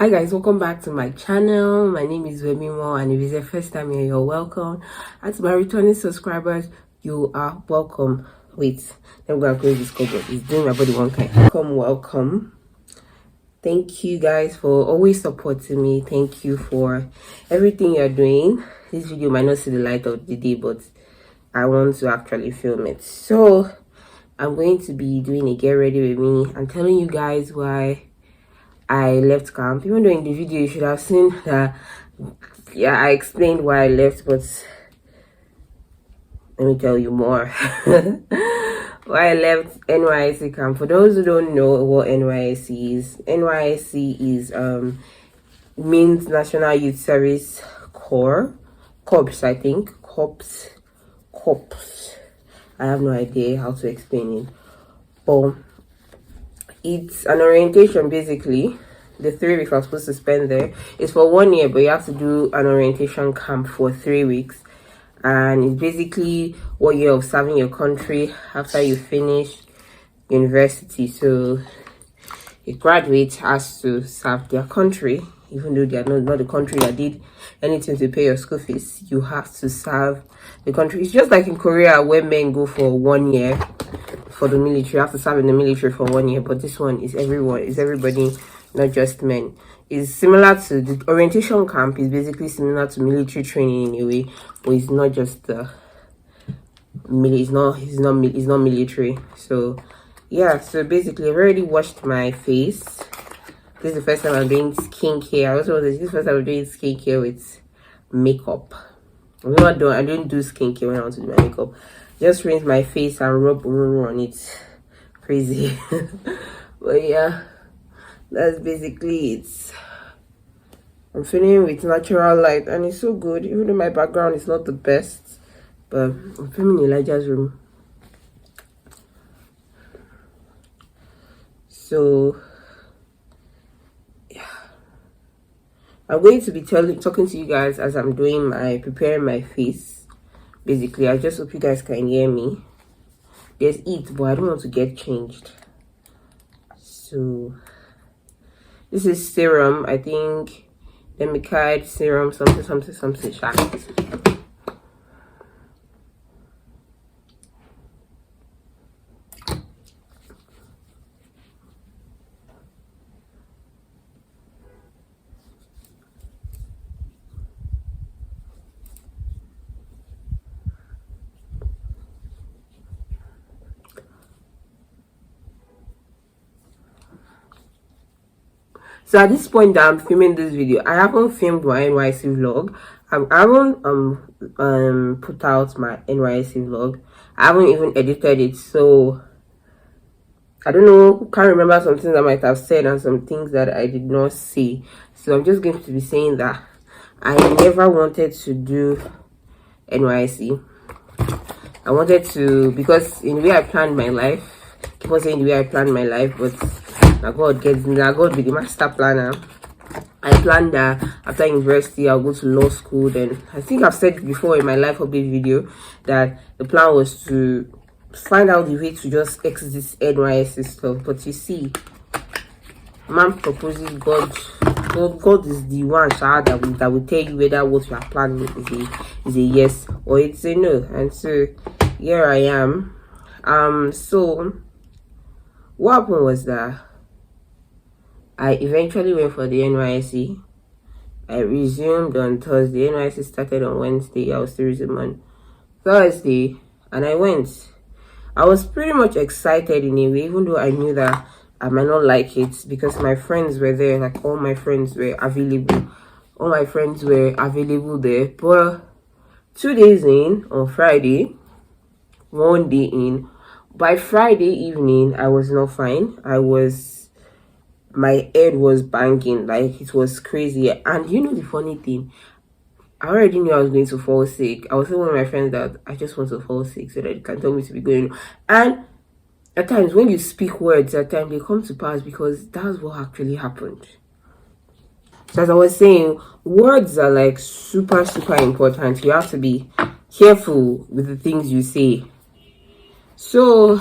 Hi guys, welcome back to my channel. My name is Wemimo, and if it's your first time here, you're welcome. And to my returning subscribers, you are welcome. Wait, I'm gonna close this cover. It's doing my body one kind. Welcome. Thank you guys for always supporting me. Thank you for everything you're doing. This video might not see the light of the day, but I want to actually film it. So I'm going to be doing a get ready with me and telling you guys why I left camp. Even though in the video you should have seen that, yeah, I explained why I left, but let me tell you more. Why I left NYSC camp. For those who don't know what NYSC is means National Youth Service Corps, I think. Corps. I have no idea how to explain it, but it's an orientation. Basically, the 3 weeks I was supposed to spend there is for 1 year, but you have to do an orientation camp for 3 weeks, and it's basically 1 year of serving your country after you finish university. So a graduate has to serve their country, even though they are not the country that did anything to pay your school fees. You have to serve the country. It's just like in Korea where men go for 1 year for the military. You have to serve in the military for 1 year, but this one is everyone, is everybody, not just men. It's similar to the orientation camp. Is basically similar to military training in a way, but it's not just it's not military. So yeah, so basically I've already washed my face. This is the first time I'm doing skincare. This is the first time I'm doing skincare with makeup. I don't do skincare when I want to do my makeup. Just rinse my face and rub on it. Crazy. But yeah, that's basically it. I'm filming with natural light and it's so good, even though my background is not the best, but I'm filming in Elijah's room. So yeah, I'm going to be talking to you guys as I'm preparing my face. Basically, I just hope you guys can hear me. There's it, but I don't want to get changed. So this is serum, I think Demicide serum, something sharp. So at this point that I'm filming this video, I haven't filmed my NYSC vlog. I haven't put out my NYSC vlog. I haven't even edited it, so I don't know, can't remember some things I might have said and some things that I did not say. So I'm just going to be saying that I never wanted to do NYSC. I wanted to, because in the way I planned my life, keep on saying the way I planned my life, but God be the master planner. I planned that after university I'll go to law school. Then I think I've said before in my life update video that the plan was to find out the way to just exit this NYSC stuff. But you see, man proposes, God is the one that will tell you whether what you are planning is a yes or it's a no. And so here I am. So what happened was that I eventually went for the NYSC. I resumed on Thursday. NYSC started on Wednesday. I was still resuming on Thursday, and I went. I was pretty much excited in a way, even though I knew that I might not like it, because my friends were there. Like, all my friends were available. All my friends were available there. But 2 days in, on Friday, 1 day in, by Friday evening, I was not fine. My head was banging, like it was crazy. And you know the funny thing, I already knew I was going to fall sick. I was telling one of my friends that I just want to fall sick so that you can tell me to be going. And at times when you speak words, at times they come to pass, because that's what actually happened. So as I was saying, words are like super important. You have to be careful with the things you say. So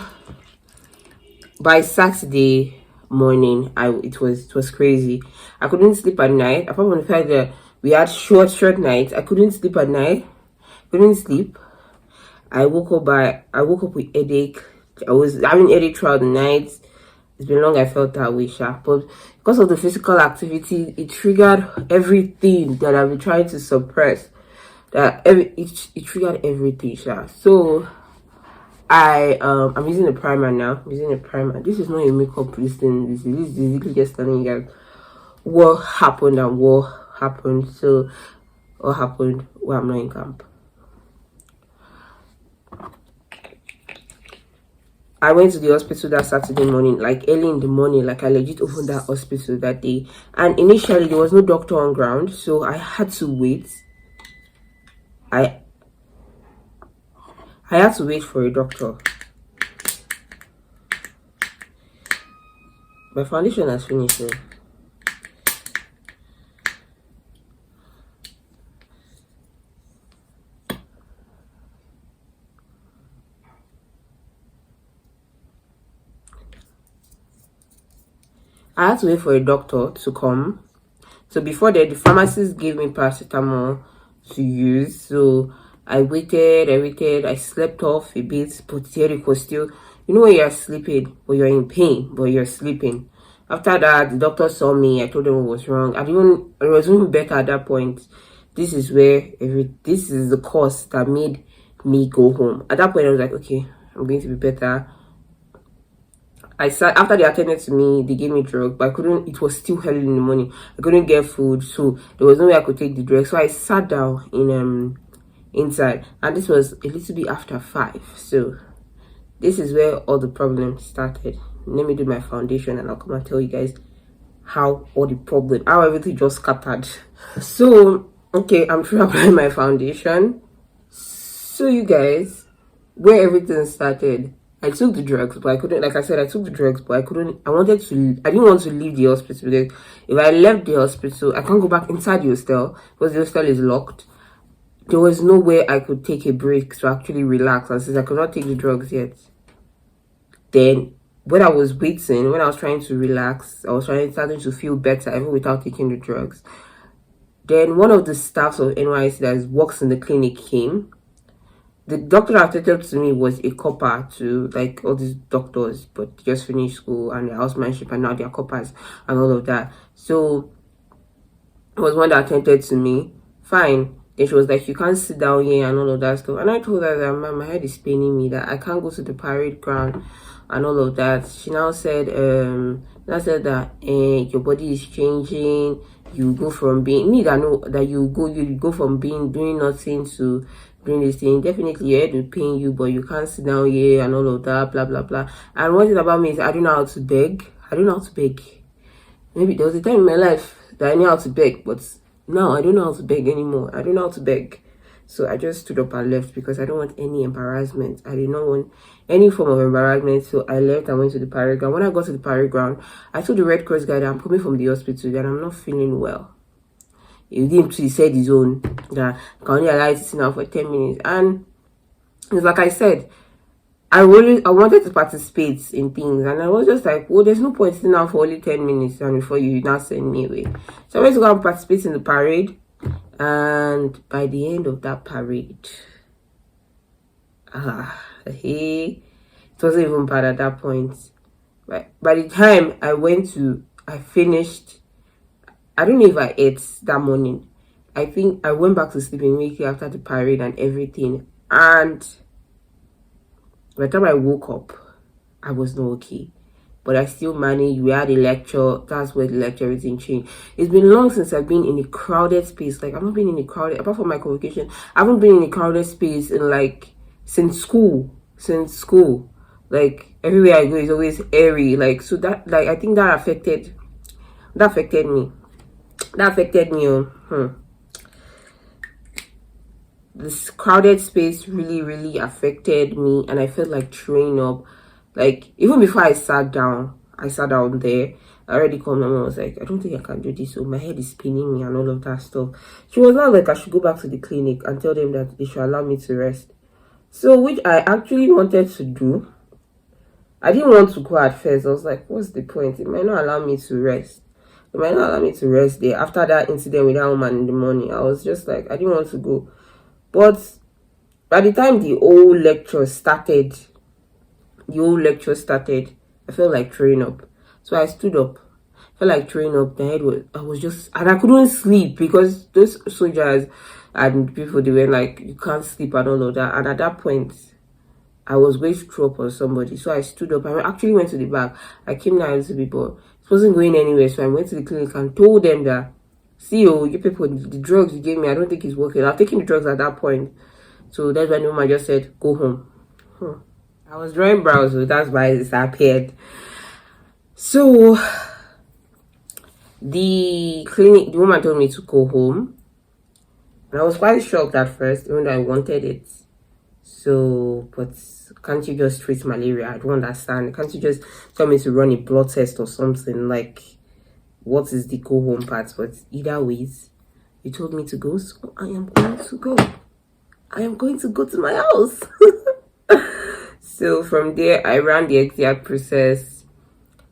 by Saturday, morning. It was crazy. I couldn't sleep at night. Apart from the fact that we had short nights, I couldn't sleep at night. Couldn't sleep. I woke up with headache. I was having headache throughout the night. It's been long I felt that way, sha. But because of the physical activity, it triggered everything that I've been trying to suppress. It triggered everything, sha. So I'm using a primer now. I'm using a primer. This is not a makeup listing. This is basically just telling you guys what happened and what happened. So what happened when I'm not in camp. I went to the hospital that Saturday morning, like early in the morning, like I legit opened that hospital that day. And initially there was no doctor on ground, so I had to wait. I had to wait for a doctor. My foundation has finished now. I had to wait for a doctor to come. So before that, the pharmacist gave me paracetamol to use. So I waited. I slept off a bit, but the headache was still, you know, when you're sleeping, but you're in pain, but you're sleeping. After that, the doctor saw me. I told them what was wrong. It was even better at that point. This is the cause that made me go home. At that point, I was like, okay, I'm going to be better. I sat after they attended to me, they gave me drugs, but I couldn't. It was still early in the morning. I couldn't get food, so there was no way I could take the drugs. So I sat down in inside, and this was a little bit after 5. So this is where all the problems started. Let me do my foundation, and I'll come and tell you guys how everything just scattered. So okay, I'm trying to apply my foundation. So you guys, where everything started. I took the drugs, but I couldn't, like I said, I took the drugs, but I didn't want to leave the hospital, because if I left the hospital, I can't go back inside the hostel, because the hostel is locked. There was no way I could take a break to actually relax, and since I could not take the drugs yet, then when I was waiting, when I was trying to relax, I was starting to feel better, even without taking the drugs. Then one of the staffs of NYSC that works in the clinic came. The doctor that attended to me was a copper to like all these doctors, but just finished school and their housemanship, and now they're coppers and all of that. So it was one that attended to me. Fine. Then she was like, you can't sit down here and all of that stuff. And I told her that my head is paining me, that I can't go to the parade ground and all of that. She now said that your body is changing. You go from being you go from doing nothing to doing this thing. Definitely your head will pain you, but you can't sit down here and all of that, blah blah blah. And one thing about me is I don't know how to beg. Maybe there was a time in my life that I knew how to beg, but now I don't know how to beg anymore. I don't know how to beg. So I just stood up and left, because I don't want any embarrassment. I did not want any form of embarrassment. So I left and went to the parade ground. When I got to the parade ground, I told the Red Cross guy that I'm coming from the hospital, that I'm not feeling well. He said his own, that I can only allow you to sit down for 10 minutes. And it's like I said, I wanted to participate in things, and I was just like, well, there's no point sitting down for only 10 minutes and before you now send me away. So I went to go and participate in the parade, and by the end of that parade, it wasn't even bad at that point. But by the time I finished, I don't know if I ate that morning. I think I went back to sleep immediately after the parade and everything, and by the time I woke up, I was not okay. But I still managed. We had a lecture. That's where the lecture everything changed. It's been long since I've been in a crowded space. Like, I've not been in a crowded, apart from my convocation, I haven't been in a crowded space in since school. Like, everywhere I go is always airy. Like, so that, like, I think that affected me. This crowded space really affected me, and I felt like throwing up. Like, even before I sat down there, I already called my mom. I was like, I don't think I can do this, so my head is spinning me and all of that stuff. She was not like I should go back to the clinic and tell them that they should allow me to rest. So, which I actually wanted to do. I didn't want to go at first. I was like, what's the point? It might not allow me to rest. It might not allow me to rest there. After that incident with that woman in the morning, I was just like, I didn't want to go. But by the time the whole lecture started, I felt like throwing up. So I stood up. I felt like throwing up. I was just, and I couldn't sleep because those soldiers and people, they were like, you can't sleep and all of that. And at that point, I was going to throw up on somebody. So I stood up. I actually went to the back. I came down a little bit, but it wasn't going anywhere. So I went to the clinic and told them that, see, oh, you people, the drugs you gave me, I don't think it's working. I've taken the drugs at that point. So that's why the woman just said, go home. I was drawing brows, so that's why it disappeared. So the woman told me to go home. And I was quite shocked at first, even though I wanted it. So, but can't you just treat malaria? I don't understand. Can't you just tell me to run a blood test or something? Like, what is the go home part? But either ways, you told me to go, so I am going to go. I am going to go to my house. So from there, I ran the exact process.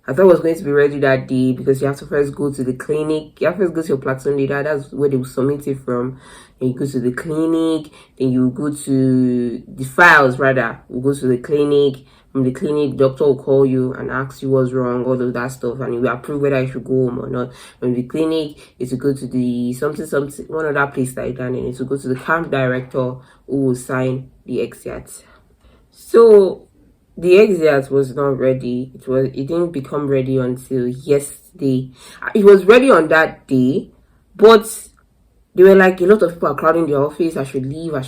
I thought I was going to be ready that day because you have to first go to the clinic. You have to first go to your platoon leader. That's where they will submit it from. Then you go to the clinic. Then you go to the files, rather. You go to the clinic. From the clinic, doctor will call you and ask you what's wrong, all of that stuff, and you will approve whether you should go home or not. From the clinic, it's to go to the something, one other place like that, and it's to go to the camp director who will sign the exit. So the exit was not ready. It didn't become ready until yesterday. It was ready on that day, but they were like, a lot of people are crowding the office. I should leave. We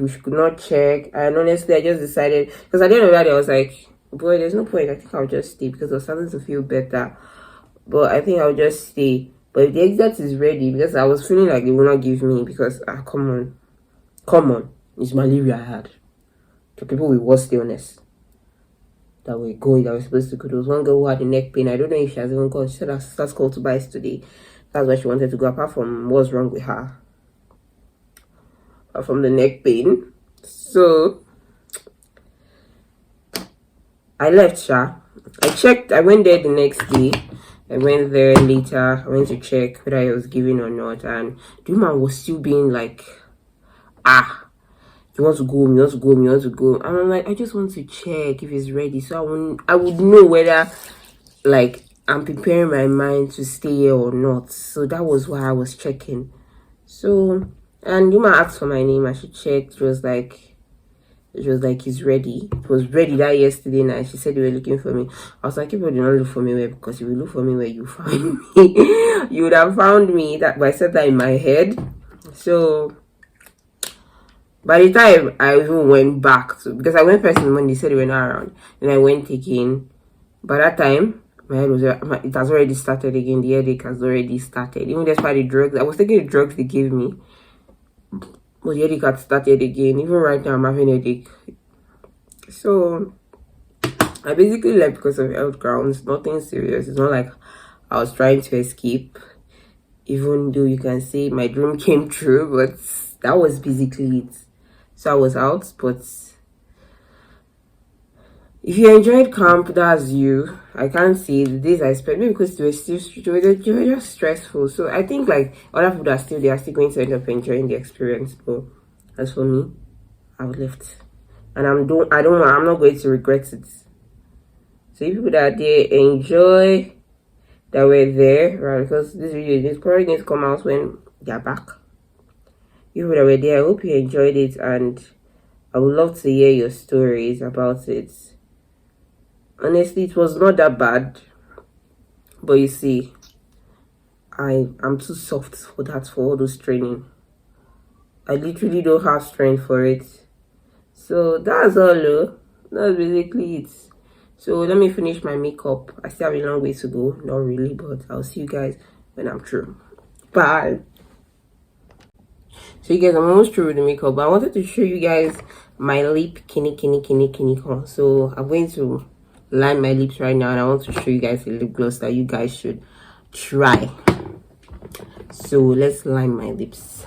should not check. And honestly, I just decided, because at the end of that day, I was like, boy, there's no point. I think I'll just stay because I was starting to feel better. But I think I'll just stay. But if the exit is ready, because I was feeling like they will not give me, because come on, it's malaria I had. The people with worse illness that were supposed to go. There was one girl who had a neck pain. I don't know if she has even gone. She said her sister's called to buy today. That's why she wanted to go, apart from what's wrong with her. Apart from the neck pain. So I left Sha. I went there the next day. I went there later. I went to check whether I was giving or not. And the woman was still being like, you want to go home, you want to go. And I'm like, I just want to check if it's ready. So I would know whether, like, I'm preparing my mind to stay here or not. So that was why I was checking. So, and the woman asked for my name and she checked. It was like, it's ready. It was ready that yesterday night. She said they were looking for me. I was like, people did not look for me where, because if you look for me where you find me, you would have found me. That, but I said that in my head. So by the time I even went back to, because I went first in the morning, they said they were not around. Then I went again. By that time, my head was, it has already started again. The headache has already started. Even despite the drugs, I was taking the drugs they gave me, but the headache had started again. Even right now, I'm having a headache. So I basically left because of health grounds. Nothing serious. It's not like I was trying to escape. Even though you can say my dream came true, but that was basically it. So I was out, but if you enjoyed camp, that's you. I can't say the days I spent, maybe because they were just stressful. So I think like other people that are still, they are still going to end up enjoying the experience. But as for me, I've left, and I'm not going to regret it. So you people that are there, enjoy that were there, right? Because this video is probably going to come out when they're back. You people that were there, I hope you enjoyed it, and I would love to hear your stories about it. Honestly, it was not that bad, but you see, I'm too soft for that, for all those training. I literally don't have strength for it. So that's all. That's basically it. So let me finish my makeup. I still have a long way to go. Not really, but I'll see you guys when I'm through. Bye. So you guys, I'm almost through with the makeup, but I wanted to show you guys my lip kini. So I'm going to line my lips right now, and I want to show you guys a lip gloss that you guys should try. So let's line my lips.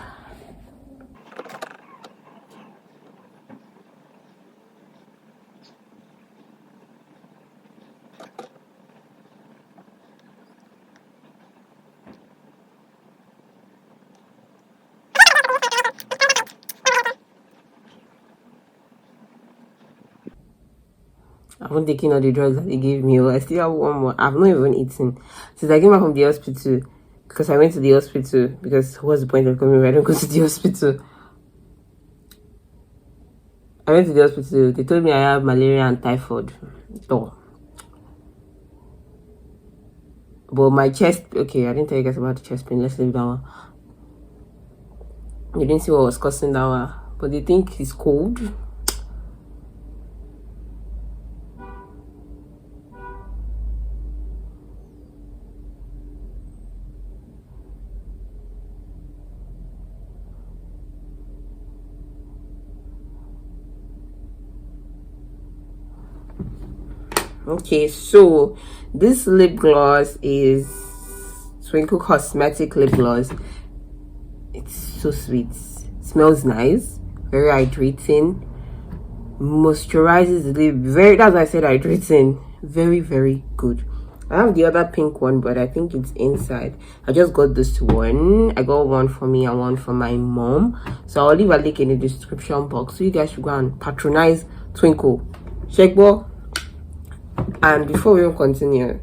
I haven't taken all the drugs that they gave me. I still have one more. I've not even eaten since I came back from the hospital, because I went to the hospital. Because what's the point of coming if I don't go to the hospital? I went to the hospital. They told me I have malaria and typhoid. Oh. But my chest, okay, I didn't tell you guys about the chest pain. Let's leave that one. You didn't see what was causing that one, but they think it's cold. Okay, so this lip gloss is Twinkle Cosmetic lip gloss. It's so sweet, smells nice, very hydrating, moisturizes the lip. That's why I said hydrating. Very good. I have the other pink one, but I think it's inside. I just got this one. I got one for me and one for my mom, so I'll leave a link in the description box, so you guys should go and patronize Twinkle. Checkbo. And before we will continue,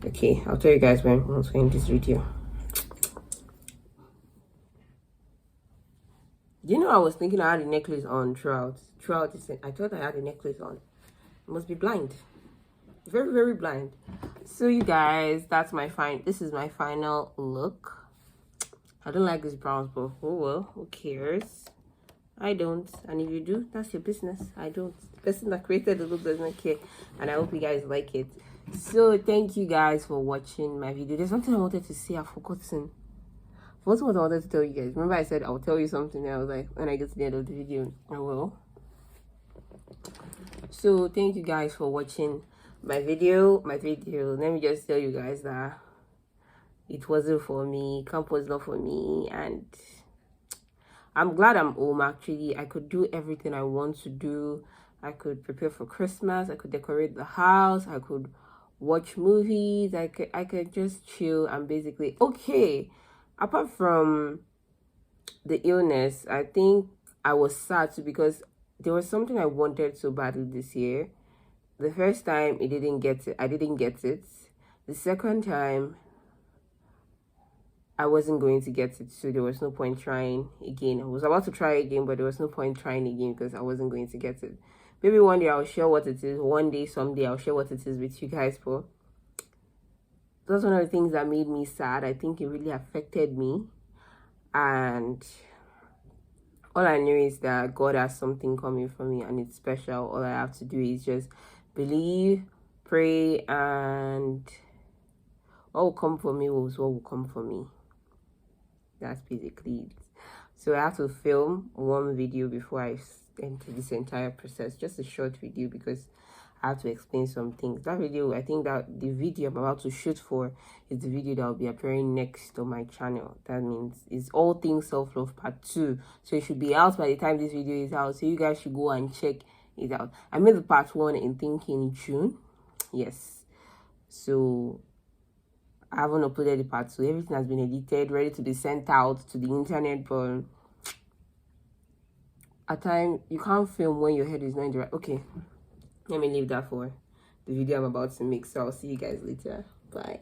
okay, I'll tell you guys when I'm going this video. Do you know I was thinking I had a necklace on throughout this? I thought I had a necklace on. I must be blind, very blind. So you guys, this is my final look. I don't like this brown, but oh well, who cares? I don't, and if you do, that's your business. I don't. The person that created the look doesn't care, and I hope you guys like it. So thank you guys for watching my video. There's something I wanted to say, I've forgotten. What I wanted to tell you guys. Remember I said I'll tell you something, and I was like, when I get to the end of the video, I will. So thank you guys for watching my video. Let me just tell you guys that it wasn't for me. Camp was not for me, and I'm glad I'm home. Actually, I could do everything I want to do. I could prepare for Christmas. I could decorate the house. I could watch movies. I could just chill and basically okay. Apart from the illness, I think I was sad too, because there was something I wanted so badly this year. The first time I didn't get it. The second time I wasn't going to get it, so there was no point trying again. I was about to try again, but there was no point trying again because I wasn't going to get it. Maybe one day I'll share what it is. One day, someday, I'll share what it is with you guys. But that's one of the things that made me sad. I think it really affected me, and all I knew is that God has something coming for me, and it's special. All I have to do is just believe, pray, and what will come for me was what will come for me. That's basically it. So I have to film one video before I enter this entire process. Just a short video, because I have to explain some things. That video, I think that the video I'm about to shoot for is the video that will be appearing next on my channel. That means it's All Things Self-Love Part 2. So it should be out by the time this video is out. So you guys should go and check it out. I made the Part 1 in June. Yes. So I haven't uploaded the Part 2. Everything has been edited, ready to be sent out to the internet, but at times you can't film when your head is not in the right. Okay, let me leave that for the video I'm about to make. So I'll see you guys later. Bye.